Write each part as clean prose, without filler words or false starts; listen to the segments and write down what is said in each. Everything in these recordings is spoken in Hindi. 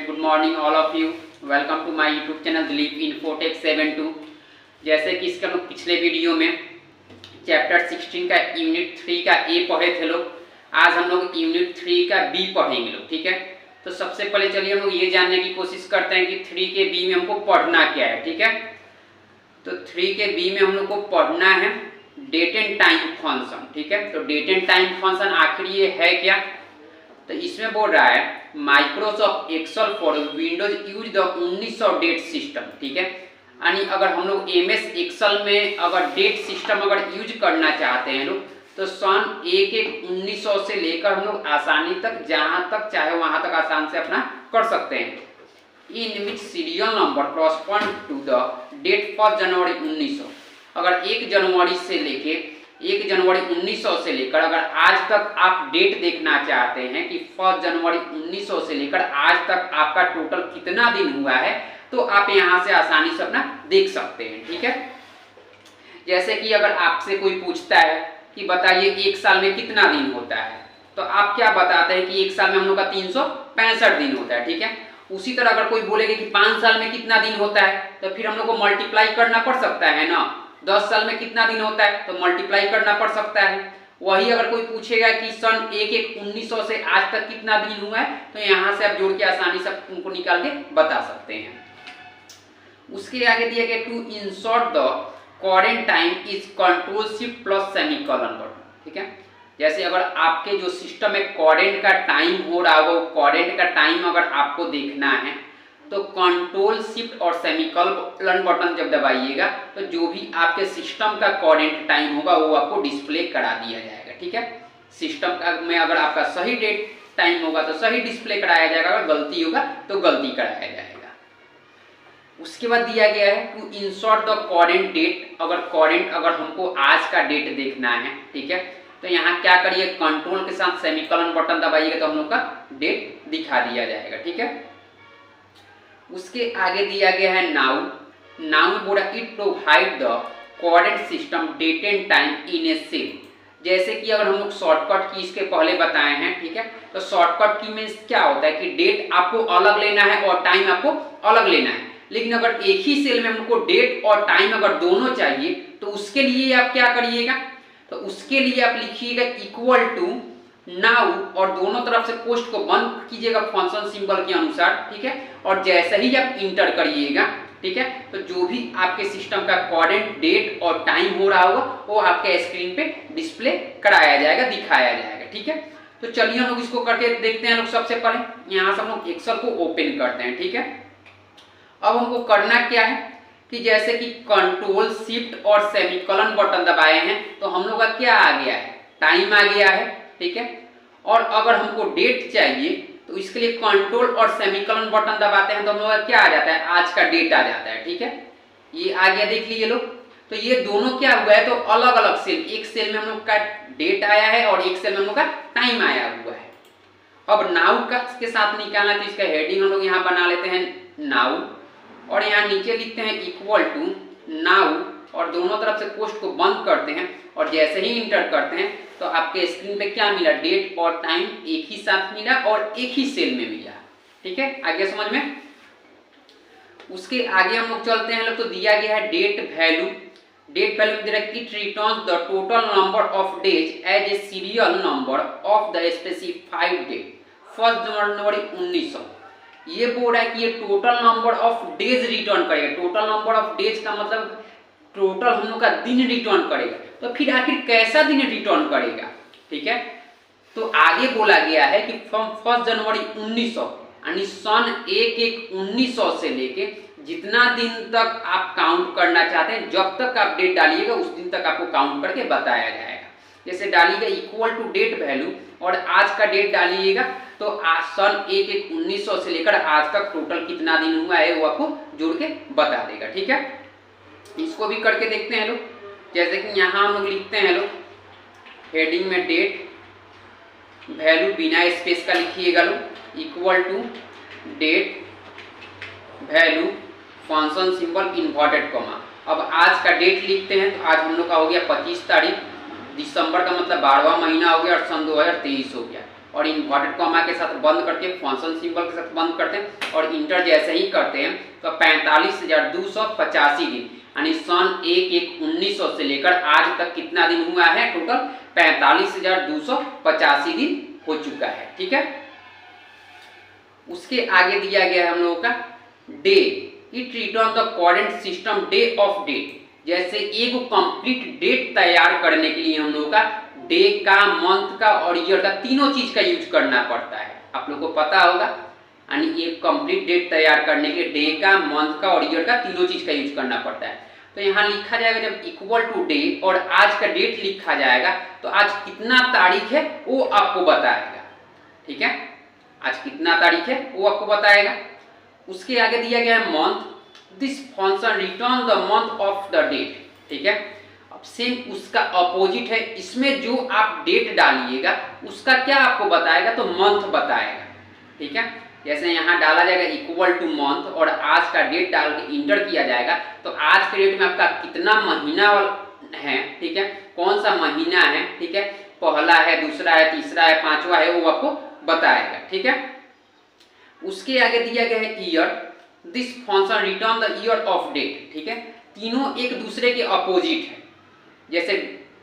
Good morning all of you. Welcome to my YouTube channel Dilip Infotech 72। जैसे कि इसका लोग पिछले वीडियो में चैप्टर 16 का यूनिट 3 का ए पढ़े थे लोग। आज हम लोग यूनिट 3 का बी पढ़ेंगे लोग, ठीक है। तो सबसे पहले चलिए हम लोग ये जानने की कोशिश करते हैं कि 3 के बी में हमको पढ़ना क्या है, ठीक है। तो 3 के बी में हम लोग को पढ़ना है डेट एंड टाइम फंक्शन, ठीक है। तो डेट एंड टाइम फंक्शन आखिर ये है क्या, तो इसमें बोल रहा है Microsoft Excel for Windows use the 1900 date system, ठीक है। यानी अगर हम लोग एमएस एक्सेल में अगर डेट सिस्टम अगर यूज करना चाहते हैं लोग तो सन 1900 से लेकर हम लोग आसानी तक जहां तक चाहे वहां तक आसान से अपना कर सकते हैं। In which serial number correspond to the date 1 January 1900। अगर 1 जनवरी से लेके 1 जनवरी 1900 से लेकर अगर आज तक आप डेट देखना चाहते हैं कि 1 जनवरी 1900 से लेकर आज तक आपका टोटल कितना दिन हुआ है, तो आप यहां से आसानी से अपना देख सकते हैं, ठीक है। जैसे कि अगर आपसे कोई पूछता है कि बताइए 1 साल में कितना दिन होता है, तो आप क्या बताते हैं कि 1 साल में हम लोग का 365 दिन होता है, ठीक है। उसी तरह अगर कोई बोलेगा कि 5 साल में कितना दिन होता है, तो फिर हम लोग को मल्टीप्लाई करना पड़ सकता है ना। 10 साल में कितना दिन होता है तो मल्टीप्लाई करना पड़ सकता है। वही अगर कोई पूछेगा कि सन 1/1/1900 से आज तक कितना दिन हुआ है, तो यहाँ से आप जोड़ के आसानी से उनको निकाल के बता सकते हैं। उसके आगे दिया गया to insert the current time is control shift plus semicolon button, ठीक है। जैसे अगर आपके जो सिस्टम में करेंट का टाइम हो रहा होगा, करेंट का टाइम अगर आपको देखना है तो कंट्रोल शिफ्ट और सेमीकोलन बटन जब दबाइएगा तो जो भी आपके सिस्टम का करेंट टाइम होगा वो आपको डिस्प्ले करा दिया जाएगा, ठीक है। सिस्टम में अगर आपका सही डेट टाइम होगा तो सही डिस्प्ले कराया जाएगा, अगर गलती होगा तो गलती कराया जाएगा। उसके बाद दिया गया है to insert the current date. अगर हमको आज का डेट देखना है, ठीक है, तो यहाँ क्या करिए कंट्रोल के साथ सेमीकोलन बटन दबाइएगा तो हम लोग का डेट दिखा दिया जाएगा, ठीक है। उसके आगे दिया गया है नाउ में बोला it provide the current system date and time in a cell. जैसे कि अगर हम लोग शॉर्टकट की इसके पहले बताए हैं, ठीक है। तो शॉर्टकट की मीन्स क्या होता है कि डेट आपको अलग लेना है और टाइम आपको अलग लेना है। लेकिन अगर एक ही सेल में हमको डेट और टाइम अगर दोनों चाहिए तो उसके लिए आप क्या करिएगा, तो उसके लिए आप लिखिएगा इक्वल टू नाउ और दोनों तरफ से पोस्ट को बंद कीजिएगा फंक्शन सिंबल के अनुसार, ठीक है। और जैसे ही आप इंटर करिएगा, ठीक है, तो जो भी आपके सिस्टम का करेंट डेट और टाइम हो रहा होगा वो आपके स्क्रीन पे डिस्प्ले कराया जाएगा, दिखाया जाएगा, ठीक है। तो चलिए हम लोग इसको करके देखते हैं। लोग सबसे पहले यहाँ से हम लोग एक्सेल को ओपन करते हैं, ठीक है। अब हमको करना क्या है कि जैसे कि कंट्रोल शिफ्ट और सेमीकोलन बटन दबाए हैं तो हम लोग का क्या आ गया है, टाइम आ गया है, ठीक है। और अगर हमको डेट चाहिए तो इसके लिए कंट्रोल और सेमीकोलन बटन दबाते हैं तो हम लोग का क्या आ जाता है, आज का डेट आ जाता है, ठीक है। ये आ गया, देख लीजिए लोग। तो ये दोनों क्या हुआ है, तो अलग अलग सेल, एक सेल में हम लोग का डेट आया है और एक सेल में हम लोग का टाइम आया हुआ है। अब नाउ का के साथ निकालना तो इसका हेडिंग हम लोग यहाँ बना लेते हैं नाउ और यहाँ नीचे लिखते हैं इक्वल टू नाउ और दोनों तरफ से पोस्ट को बंद करते हैं और जैसे ही इंटर करते हैं तो आपके स्क्रीन पे क्या मिला, डेट और टाइम एक ही साथ मिला और एक ही सेल में मिला, ठीक है। आगे समझ में। उसके आगे हम लोग चलते हैं लोग, तो दिया गया है डेट वैल्यू में दे रहा है it returns the total number of days as a serial number of the specified date 1 January 1900। ये बोल रहा है कि ये total number of days return करेगा। टोटल नंबर ऑफ डेज का मतलब टोटल हम लोग का दिन रिटर्न करेगा। तो फिर आखिर कैसा दिन रिटर्न करेगा, ठीक है। तो आगे बोला गया है कि फ्रॉम 1 जनवरी 1900 यानी सन 1/1/1900 से लेके जितना दिन तक आप काउंट करना चाहते हैं, जब तक आप डेट डालिएगा उस दिन तक आपको काउंट करके बताया जाएगा। जैसे डालिएगा इक्वल टू डेट वैल्यू और आज का डेट डालिएगा तो आज सन 1/1/1900 से लेकर आज तक टोटल कितना दिन हुआ है वो आपको जोड़ के बता देगा, ठीक है। इसको भी करके देखते हैं लोग। जैसे कि यहाँ हम लोग लिखते हैं लोग हेडिंग में डेट वैल्यू बिना स्पेस का लिखिएगा लोग equal to date value function symbol inverted comma. अब आज का डेट लिखते हैं तो आज हम लोग का हो गया 25 तारीख दिसंबर का मतलब 12वां महीना हो गया और सन 2023 हो गया। और इन्वर्टेड कॉमा के साथ बंद करके फंक्शन सिंबल के साथ बंद करते हैं और इंटर जैसे ही करते हैं तो 45,285 दिन यानी सन 1/1/1900 से लेकर आज तक कितना दिन हुआ है, टोटल 45,285 दिन हो चुका है। ठीक है, उसके आगे दिया गया है हम लोगों का day, it return the current system day of date. जैसे एक कंप्लीट डेट तैयार करने के लिए हम लोगों का डे का, मंथ का और ईयर का तीनों चीज का यूज करना पड़ता है, आप लोगों को पता होगा। यानी एक कंप्लीट डेट तैयार करने के लिए डे का, मंथ का और ईयर का तीनों चीज का यूज करना पड़ता है। तो यहाँ लिखा जाएगा जब इक्वल टू डे और आज का डेट लिखा जाएगा तो आज कितना तारीख है वो आपको बताएगा। ठीक है, आज कितना तारीख है वो आपको बताएगा। उसके आगे दिया गया है month, this function return the month of the date. ठीक है, अब सेम उसका अपोजिट है, इसमें जो आप डेट डालिएगा उसका क्या आपको बताएगा, तो मंथ बताएगा। ठीक है, जैसे यहाँ डाला जाएगा इक्वल टू मंथ और आज का डेट डाल के इंटर किया जाएगा तो आज के डेट में आपका कितना महीना है, ठीक है, कौन सा महीना है, ठीक है, पहला है, दूसरा है, तीसरा है, पांचवा है, वो आपको बताएगा। ठीक है, उसके आगे दिया गया है year, this function return the year of date. ठीक है, तीनों एक दूसरे के अपोजिट है। जैसे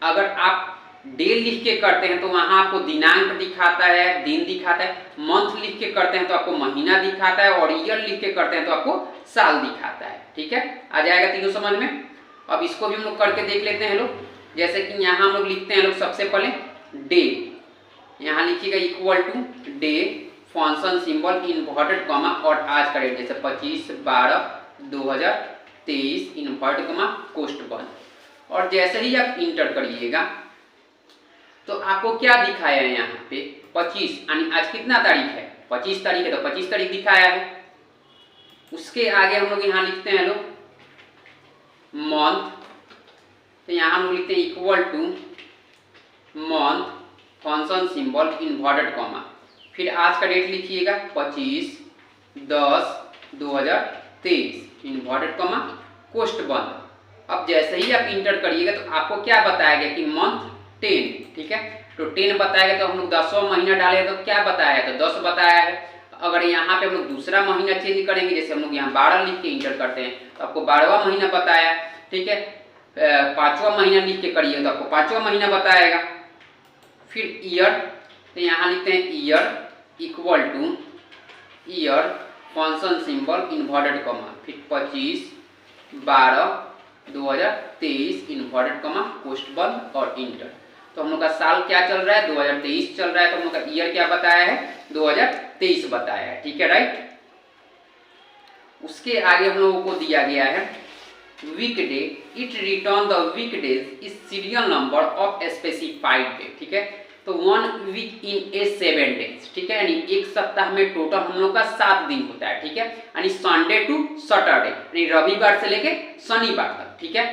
अगर आप डे लिख के करते हैं तो वहां आपको दिनांक दिखाता है, दिन दिखाता है, मंथ लिख के करते हैं तो आपको महीना दिखाता है और ईयर लिख के करते हैं तो आपको साल दिखाता है। ठीक है, आ जाएगा तीनों समझ में। अब इसको भी हम लोग करके देख लेते हैं लोग। जैसे कि यहाँ हम लोग लिखते हैं लोग सबसे पहले डे, यहाँ लिखिएगा equal to day, function symbol inverted comma और आज का डेट, जैसे 25/12/2023 इन्वर्टेड कॉमा कोष्ठ बंद। और जैसे ही आप इंटर करिएगा तो आपको क्या दिखाया है यहाँ पे 25, यानी आज कितना तारीख है, 25 तारीख है तो 25 तारीख दिखाया है। उसके आगे हम लोग यहाँ लिखते हैं लोग मंथ, तो यहाँ हम लोग लिखते हैं equal two month function symbol inverted comma, फिर आज का डेट लिखिएगा 25/10/2023 इन्वर्टेड कॉमा कोष्ठ बंद। अब जैसे ही आप इंटर करिएगा तो आपको क्या बताएगा कि मंथ 10। ठीक है, तो 10 बताएगा तो हम लोग 10वां महीना डाले तो क्या बताया है, तो 10 बताया है। अगर यहाँ पे हम लोग दूसरा महीना चेंज करेंगे, जैसे हम लोग यहाँ 12 लिख के इंटर करते हैं तो आपको 12वां महीना बताया। ठीक है, 5वां महीना लिख के करिए तो आपको 5वां महीना बताएगा। फिर ईयर, तो यहाँ लिखते हैं year equal two year function symbol inverted comma, फिर 25/12/2023 इन्वर्टेड कॉमा कोष्ठ बंद और इंटर। तो हम लोग का साल क्या चल रहा है, 2023 चल रहा है, तो हम लोग का ईयर क्या बताया है, 2023 बताया है। ठीक है, राइट। उसके आगे हम लोगों को दिया गया है weekday, it return the weekdays is serial number of specified day. ठीक है, तो 1 वीक इन ए 7 डेज। ठीक है, यानी एक सप्ताह में टोटल हम लोग का 7 दिन होता है। ठीक है, यानी संडे टू सैटरडे, यानी रविवार से लेके शनिवार तक। ठीक है,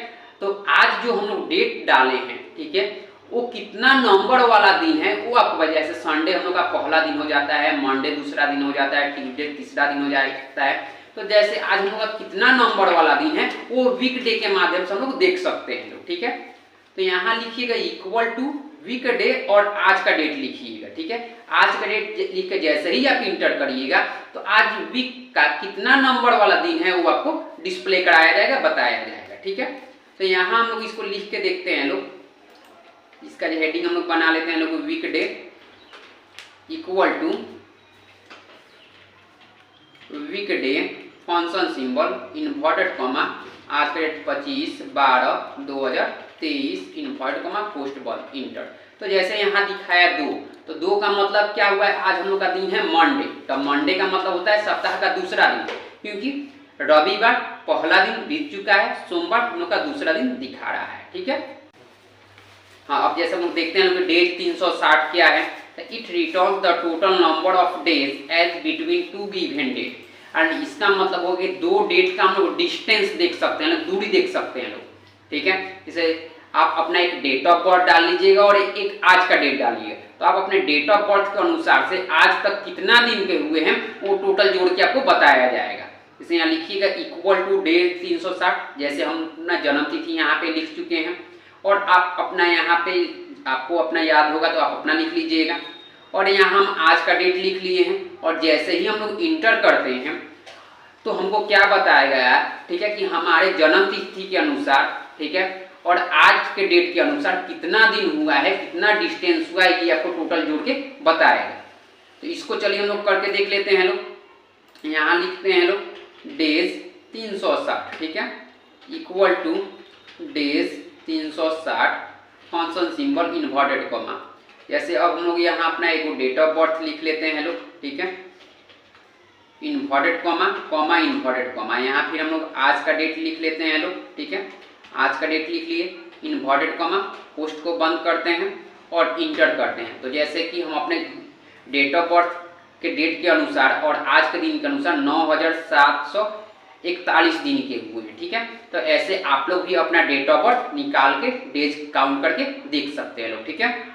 तो आज जो हम लोग डेट डाले हैं, ठीक है, वो कितना नंबर वाला दिन है वो आपको वजह से संडे हम लोग का पहला दिन हो जाता है, मंडे दूसरा दिन हो जाता है, ट्यूसडे तीसरा दिन हो जाता है। तो जैसे आज हम लोग का कितना नंबर वाला दिन है वो वीकडे के माध्यम से हम लोग देख सकते हैं लोग। ठीक है, तो यहाँ लिखिएगा इक्वल टू वीकडे और आज का डेट लिखिएगा। ठीक है, आज का डेट लिख के जैसे ही आप इंटर करिएगा तो आज वीक का कितना नंबर वाला दिन है वो आपको डिस्प्ले कराया जाएगा, बताया जाएगा। ठीक है, तो यहाँ हम लोग इसको लिख के देखते हैं लोग, इसका जो हेडिंग हम लोग बना लेते हैं लोग, weekday equal to weekday function symbol inverted comma आज का date 25/12/2023 inverted comma post ball enter. तो जैसे यहाँ दिखाया 2, तो 2 का मतलब क्या हुआ है, आज हम लोग का दिन है मंडे, तो मंडे का मतलब होता है सप्ताह का दूसरा दिन, क्योंकि रविवार पहला दिन बीत चुका है, सोमवार हम लोग का दूसरा दिन दिखा रहा है। ठीक है, हाँ, अब जैसे हम लोग देखते हैं डेज 360 क्या है, तो it returns the total number of days as between 2 given date. And इसका मतलब हो गया 2 डेट का हम लोग डिस्टेंस देख सकते हैं, दूरी देख सकते हैं लोग। ठीक है, जैसे आप अपना एक डेट ऑफ बर्थ डाल लीजिएगा और एक आज का डेट डालिएगा, तो आप अपने डेट ऑफ बर्थ के अनुसार से आज तक कितना दिन के हुए हैं वो टोटल जोड़ के आपको बताया जाएगा। जैसे यहाँ लिखिएगा इक्वल टू डेज 360, जैसे हम अपना जन्म तिथि यहाँ पे लिख चुके हैं, और आप अपना यहाँ पे आपको अपना याद होगा तो आप अपना लिख लीजिएगा। और यहाँ हम आज का डेट लिख लिए हैं। और जैसे ही हम लोग इंटर करते हैं तो हमको क्या बताया गया, ठीक है, कि हमारे जन्म तिथि के अनुसार, ठीक है, और आज के डेट के अनुसार कितना दिन हुआ है, कितना डिस्टेंस हुआ है, ये आपको टोटल जोड़ के बताएगा। तो इसको चलिए हम लोग करके देख लेते हैं लोग। यहाँ लिखते हैं लोग डेज 360, ठीक है, equal two days 360 function symbol inverted comma. जैसे अब हम लोग यहाँ अपना एक डेट ऑफ बर्थ लिख लेते हैं लोग, ठीक है, inverted comma comma inverted comma. यहाँ फिर हम लोग आज का डेट लिख लेते हैं लोग, ठीक है, आज का डेट लिख लिए, इन्वर्टेड कॉमा, पोस्ट को बंद करते हैं और इंटर करते हैं। तो जैसे कि हम अपने डेट ऑफ बर्थ के डेट के अनुसार और आज के दिन के अनुसार 9741 दिन के हुए हैं, ठीक है। तो ऐसे आप लोग भी अपना डेट ऑफ बर्थ निकाल के डेज काउंट करके देख सकते हैं लोग, ठीक है।